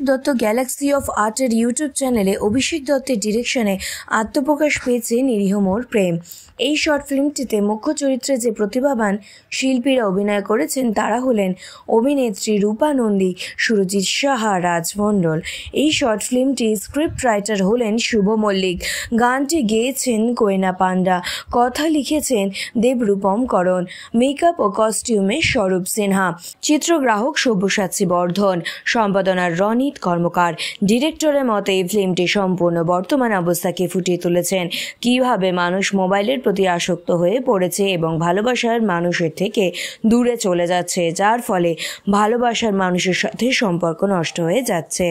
Dutta Galaxy of আর্টের YouTube চ্যানেলে অভিষেক দত্তের ডিরেকশনে আত্মপ্রকাশ পেয়েছে নিরীহ মোর প্রেম। এই শর্ট ফিল্মটিতে মুখ্য চরিত্রে যে প্রতিভাবান শিল্পীরা অভিনয় করেছেন তারা হলেন অভিনেত্রী রূপা নন্দী, সুরজিৎ সাহা, রাজ মণ্ডল। এই শর্ট ফিল্মটির স্ক্রিপ্ট রাইটার হলেন শুভ মল্লিক, গানটি গেয়েছেন কোয়েনা পান্ডা, কথা লিখেছেন দেবরূপম করণ, মেকআপ ও কস্টিউমে স্বরূপ সিনহা, চিত্রগ্রাহক সব্যসাচী বর্ধন, সম্পাদনার রনিত কর্মকার। ডিরেক্টরের মতে এই ফিল্মটি সম্পূর্ণ বর্তমান অবস্থাকে ফুটিয়ে তুলেছেন, কিভাবে মানুষ মোবাইলের প্রতি আসক্ত হয়ে পড়েছে এবং ভালোবাসার মানুষের থেকে দূরে চলে যাচ্ছে, যার ফলে ভালোবাসার মানুষের সাথে সম্পর্ক নষ্ট হয়ে যাচ্ছে।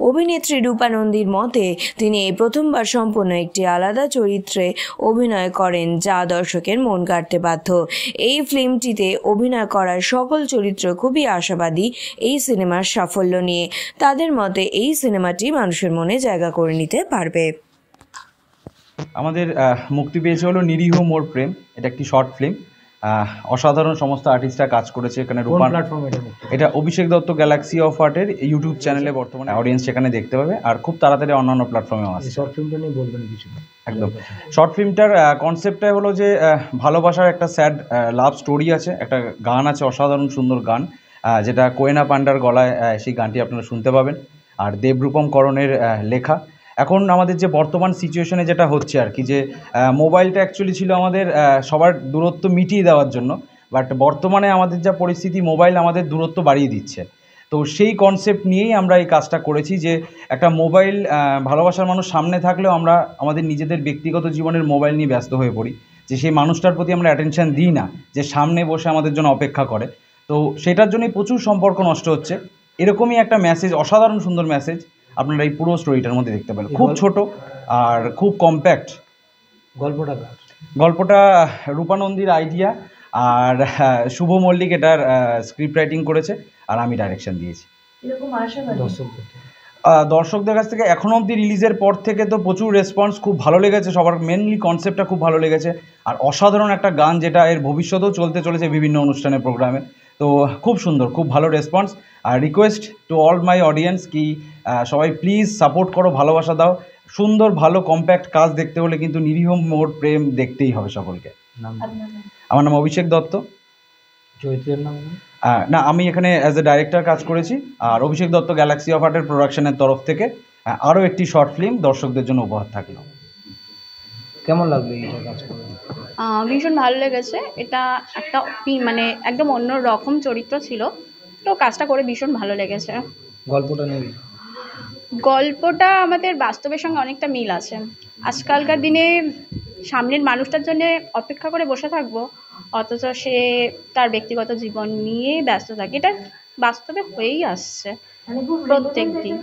অভিনেত্রী রূপা নন্দীর মতে তিনি এই প্রথমবার সম্পূর্ণ একটি আলাদা চরিত্রে অভিনয় করেন, যা দর্শকের মন কাড়তে বাধ্য। এই ফিল্মটিতে অভিনয় করার সকল চরিত্র খুবই আশাবাদী এই সিনেমার সাফল্য নিয়ে। তাদের মতে এই সিনেমাটি মানুষের মনে জায়গা করে নিতে পারবে। আমাদের মুক্তি পেয়েছে হলো নিরীহ মোর প্রেম। এটা একটি শর্ট ফিল্ম, অসাধারণ সমস্ত আর্টিস্টরা কাজ করেছে এখানে। এটা অভিষেক দত্ত গ্যালাক্সি অফ আর্টের ইউটিউব চ্যানেলে বর্তমানে অডিয়েন্স সেখানে দেখতে পাবে, আর খুব তাড়াতাড়ি অন্যান্য প্ল্যাটফর্মেও আছে। শর্ট ফিল্মটা নিয়ে বলবেন কিছু? একদম, শর্ট ফিল্মটার কনসেপ্টটা হলো যে ভালোবাসার একটা স্যাড লাভ স্টোরি আছে, একটা গান আছে, অসাধারণ সুন্দর গান, যেটা কোয়েনা পান্ডার গলায় সেই গানটি আপনারা শুনতে পাবেন, আর দেবরূপম করণের লেখা। এখন আমাদের যে বর্তমান সিচুয়েশনে যেটা হচ্ছে আর কি, যে মোবাইলটা অ্যাকচুয়ালি ছিল আমাদের সবার দূরত্ব মিটিয়ে দেওয়ার জন্য, বাট বর্তমানে আমাদের যা পরিস্থিতি, মোবাইল আমাদের দূরত্ব বাড়িয়ে দিচ্ছে। তো সেই কনসেপ্ট নিয়েই আমরা এই কাজটা করেছি, যে একটা মোবাইল, ভালোবাসার মানুষ সামনে থাকলেও আমরা আমাদের নিজেদের ব্যক্তিগত জীবনের মোবাইল নিয়ে ব্যস্ত হয়ে পড়ি, যে সেই মানুষটার প্রতি আমরা অ্যাটেনশন দিই না, যে সামনে বসে আমাদের জন্য অপেক্ষা করে। তো সেটার জন্যই প্রচুর সম্পর্ক নষ্ট হচ্ছে। এরকমই একটা মেসেজ, অসাধারণ সুন্দর মেসেজ আপনারা এই পুরো স্টোরিটার মধ্যে দেখতে পাবেন। খুব ছোট আর খুব কম্প্যাক্ট। গল্পটা রূপা নন্দীর আইডিয়া, আর শুভ মল্লিক এটার স্ক্রিপ্ট রাইটিং করেছে, আর আমি ডাইরেকশন দিয়েছি। দর্শকদের কাছ থেকে এখনও অবধি রিলিজের পর থেকে তো প্রচুর রেসপন্স, খুব ভালো লেগেছে সবার। মেনলি কনসেপ্টটা খুব ভালো লেগেছে, আর অসাধারণ একটা গান, যেটা এর ভবিষ্যতেও চলতে চলেছে বিভিন্ন অনুষ্ঠানে, প্রোগ্রামে। তো খুব সুন্দর, খুব ভালো রেসপন্স। আর request to all my audience কি সবাই প্লিজ সাপোর্ট করো, ভালোবাসা দাও। সুন্দর ভালো কম্প্যাক্ট কাজ দেখতে হলে কিন্তু নিরীহ মোর প্রেম দেখতেই হবে সকলকে। আমার নাম অভিষেক দত্ত। চরিত্রের নাম না, আমি এখানে অ্যাজ এ ডাইরেক্টর কাজ করেছি, আর অভিষেক দত্ত গ্যালাক্সি অফ আর্টের প্রোডাকশনের তরফ থেকে আরও একটি শর্ট ফিল্ম দর্শকদের জন্য উপহার থাকলো। কেমন লাগলো এটা কাজ করে? ভীষণ ভালো লেগেছে। এটা একটা মানে একদম অন্য রকম চরিত্র ছিল, তো কাজটা করে ভীষণ ভালো লেগেছে। গল্পটা নিয়ে? গল্পটা আমাদের বাস্তবের সঙ্গে অনেকটা মিল আছে। আজকালকার দিনে সামনের মানুষটার জন্য অপেক্ষা করে বসে থাকবো, অথচ সে তার ব্যক্তিগত জীবন নিয়ে ব্যস্ত থাকে। এটা বাস্তবে হয়েই আসছে প্রত্যেক দিন।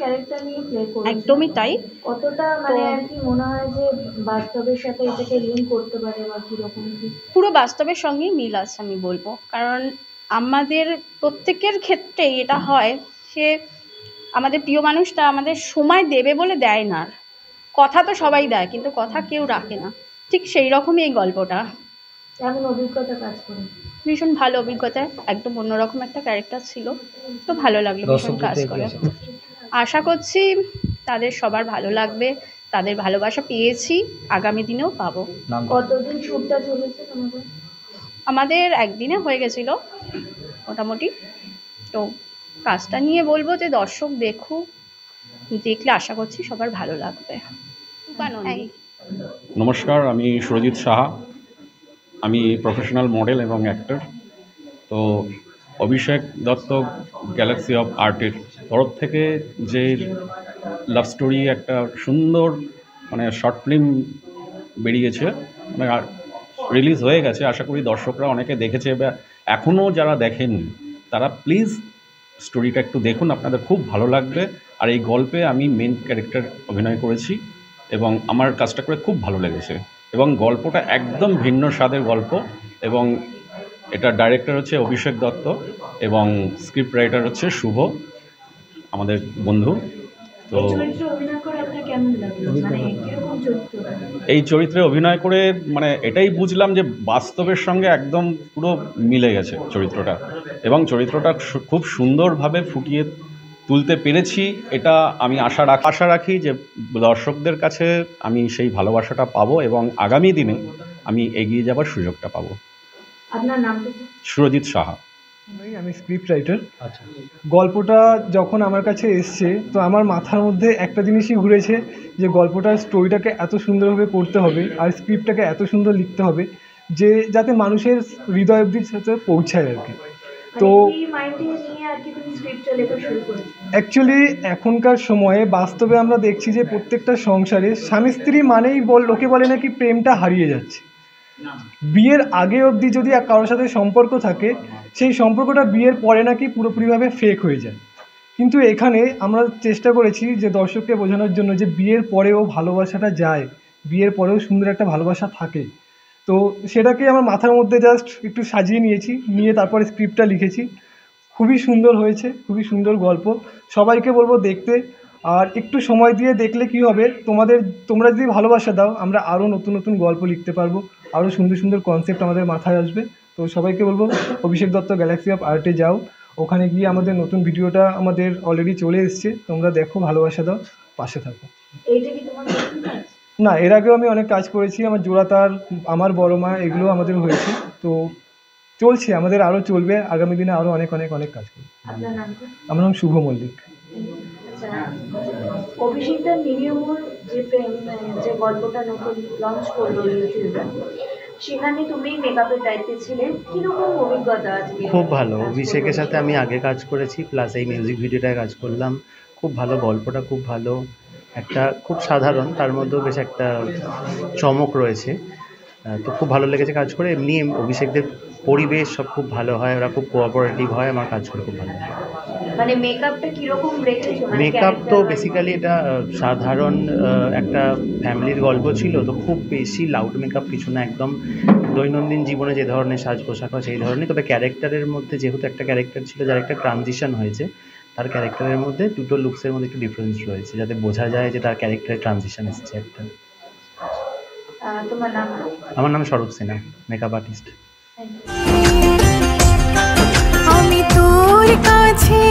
একদমই তাই। কতটা মানে আর কি মনে হয় যে বাস্তবের সাথে এটাকে লিঙ্ক করতে পারে, বা কিরকম? পুরো বাস্তবের সঙ্গেই মিল আছে আমি বলবো, কারণ আমাদের প্রত্যেকের ক্ষেত্রেই এটা হয়। সে আমাদের প্রিয় মানুষটা আমাদের সময় দেবে বলে দেয় না, কথা তো সবাই দেয় কিন্তু কথা কেউ রাখে না, ঠিক সেই রকমই এই গল্পটা। কেমন অভিজ্ঞতা কাজ করে? ভীষণ ভালো অভিজ্ঞতা, একদম অন্যরকম একটা ক্যারেক্টার ছিল, তো ভালো লাগলো ভীষণ কাজ করে। আশা করছি তাদের সবার ভালো লাগবে, তাদের ভালোবাসা পেয়েছি, আগামী দিনেও পাবো। কতদিন শুটটা চলেছে তোমাদের? আমাদের একদিনে হয়ে গেছিল মোটামুটি। তো কাজটা নিয়ে বলবো যে দর্শক দেখুক, দেখলে আশা করছি সবার ভালো লাগবে। নমস্কার, আমি সুরজিৎ সাহা, আমি প্রফেশনাল মডেল এবং অ্যাক্টর। তো অভিষেক দত্ত গ্যালাক্সি অফ আর্টের তরফ থেকে যে লাভ স্টোরি একটা সুন্দর মানে শর্ট ফিল্ম বেরিয়েছে, মানে রিলিজ হয়ে গেছে। আশা করি দর্শকরা অনেকে দেখেছে, বা এখনও যারা দেখেননি তারা প্লিজ স্টোরিটা একটু দেখুন, আপনাদের খুব ভালো লাগবে। আর এই গল্পে আমি মেন ক্যারেক্টার অভিনয় করেছি এবং আমার কাজটা করে খুব ভালো লেগেছে, এবং গল্পটা একদম ভিন্ন স্বাদের গল্প। এবং এটা ডাইরেক্টর হচ্ছে অভিষেক দত্ত এবং স্ক্রিপ্ট রাইটার হচ্ছে শুভ, আমাদের বন্ধু। তো এই চরিত্রে অভিনয় করে মানে এটাই বুঝলাম যে বাস্তবের সঙ্গে একদম পুরো মিলে গেছে চরিত্রটা, এবং চরিত্রটা খুব সুন্দরভাবে ফুটিয়ে তুলতে পেরেছি, এটা আমি আশা রাখি যে দর্শকদের কাছে আমি সেই ভালোবাসাটা পাবো এবং আগামী দিনে আমি এগিয়ে যাবার সুযোগটা পাবো। আপনার নামটা? সুরজিৎ সাহা। আমি স্ক্রিপ্ট রাইটার। আচ্ছা, গল্পটা যখন আমার কাছে এসছে তো আমার মাথার মধ্যে একটা জিনিসই ঘুরেছে যে গল্পটার স্টোরিটাকে এত সুন্দরভাবে করতে হবে আর স্ক্রিপ্টটাকে এত সুন্দর লিখতে হবে যে যাতে মানুষের হৃদয় অবধির সাথে পৌঁছায় আর কি। তো এই মাইন্ডে নিয়ে আর কি তুমি স্ক্রিপ্টটা লেখা শুরু করেছো? অ্যাকচুয়ালি এখনকার সময়ে বাস্তবে আমরা দেখছি যে প্রত্যেকটা সংসারে স্বামী স্ত্রী মানেই লোকে বলে নাকি প্রেমটা হারিয়ে যাচ্ছে। বিয়ের আগে অবধি যদি কারোর সাথে সম্পর্ক থাকে সেই সম্পর্কটা বিয়ের পরে নাকি পুরোপুরিভাবে ফেক হয়ে যায়। কিন্তু এখানে আমরা চেষ্টা করেছি যে দর্শককে বোঝানোর জন্য যে বিয়ের পরেও ভালোবাসাটা যায়, বিয়ের পরেও সুন্দর একটা ভালোবাসা থাকে। তো সেটাকে আমার মাথার মধ্যে জাস্ট একটু সাজিয়ে নিয়ে তারপরে স্ক্রিপ্টটা লিখেছি। খুবই সুন্দর হয়েছে, খুবই সুন্দর গল্প। সবাইকে বলবো দেখতে, আর একটু সময় দিয়ে দেখলে কি হবে, তোমরা যদি ভালোবাসা দাও আমরা আরও নতুন নতুন গল্প লিখতে পারবো, আরও সুন্দর সুন্দর কনসেপ্ট আমাদের মাথায় আসবে। তো সবাইকে বলবো অভিষেক দত্ত গ্যালাক্সি অফ আর্টে যাও, ওখানে গিয়ে আমাদের নতুন ভিডিওটা আমাদের অলরেডি চলে এসছে, তোমরা দেখো, ভালোবাসা দাও, পাশে থাকো। এইটা কি তোমার নতুন কাজ? না, এর আগেও আমি অনেক কাজ করেছি, আমার জোড়াতার, আমার বড় মা, এগুলো আমাদের হয়েছে। তো চলছে, আমাদের আরও চলবে, আগামী দিনে আরও অনেক অনেক অনেক কাজ করবে। আপনার নামটা? আমার নাম শুভ মল্লিক। আচ্ছা, অভিষেকদার নিরিহমোর যে প্রেম যে গল্পটা নতুন লঞ্চ করলো ইউটিউবে, সেখানে তুমি মেকআপের দায়িত্বে ছিলে, কিরকম অভিজ্ঞতা আজকে? খুব ভালো। অভিষেকের সাথে আমি আগে কাজ করেছি, প্লাস এই মিউজিক ভিডিওটায় কাজ করলাম। খুব ভালো, গল্পটা খুব ভালো, একটা খুব সাধারণ, তার মধ্যেও বেশ একটা চমক রয়েছে। তো খুব ভালো লেগেছে কাজ করে। এমনি অভিষেকদের পরিবেশ সব খুব ভালো হয়, ওরা খুব কোঅপারেটিভ হয়, আমার কাজ করে খুব ভালো লাগে। মানে মেকআপটা কিরকম রেখেছো? মেকআপ তো বেসিক্যালি এটা সাধারণ একটা ফ্যামিলির গল্প ছিল, তো খুব বেশি লাউড মেকআপ কিছু না, একদম দৈনন্দিন জীবনে যে ধরনের সাজ পোশাক হয় সেই ধরনের। তবে ক্যারেক্টারের মধ্যে যেহেতু একটা ক্যারেক্টার ছিল যার একটা ট্রানজিশন হয়েছে, তার ক্যারেক্টারের মধ্যে দুটো লুকসের মধ্যে একটু ডিফারেন্স রয়েছে, যাতে বোঝা যায় যে তার ক্যারেক্টারের ট্রানজিশন এসেছে একটা। তোমার নাম? আমার নাম স্বরূপ Sinha, makeup artist. Thank you. আমি তোর কাছে